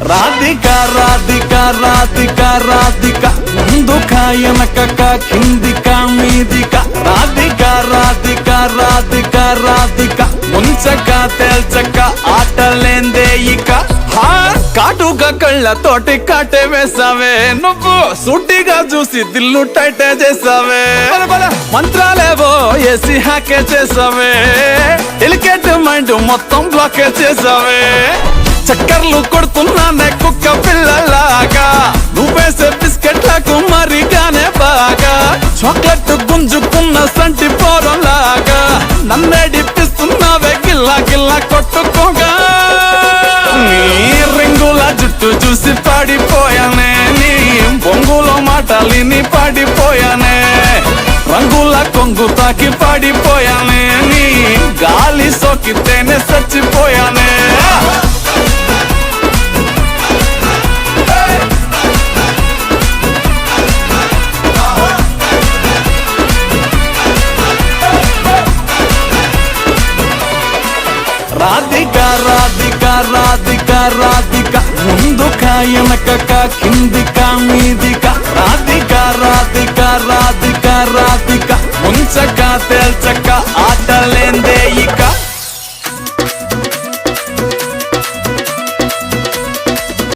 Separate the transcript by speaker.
Speaker 1: రాధిక రాధిక రాధిక రాధిక ముందుక వెనకక కిందిక మీదిక రాధిక రాధిక రాధిక రాధిక ముంచక తేల్చక ఆటలేందే ఇక కాటుగా కళ్ళతోటి కాటే వేసావే నువ్వు సూటిగా చూసి దిల్లు టైటే చేసావే మంత్రాలేవో ఏసి హ్యాకే చేసావే డెలికేట్ మైండ్ మొత్తం బ్లాకే చేసావే చక్కర్లు కొడుతున్నానే కుక్క పిల్లలాగా నువ్వేసే బిస్కెట్లకు మరిగానే బాగా చాక్లెట్ గుంజుకున్న సంటి పోరలాగా నన్నే డిప్పిస్తున్నావే గిల్లా గిల్లా కొట్టుకోగా నీ రింగుల జుట్టు చూసి పాడిపోయానే నీ బొంగులో మాటలిని పాడిపోయానే రంగుల కొంగు తాకి పాడిపోయానే నీ గాలి సోకితేనే చచ్చిపోయానే రాధిక రాధిక రాధిక రాధిక ముందుక వెనకక కిందిక మీదిక రాధిక రాధిక రాధిక రాధిక ముంచక తేల్చక ఆటలేందే ఇక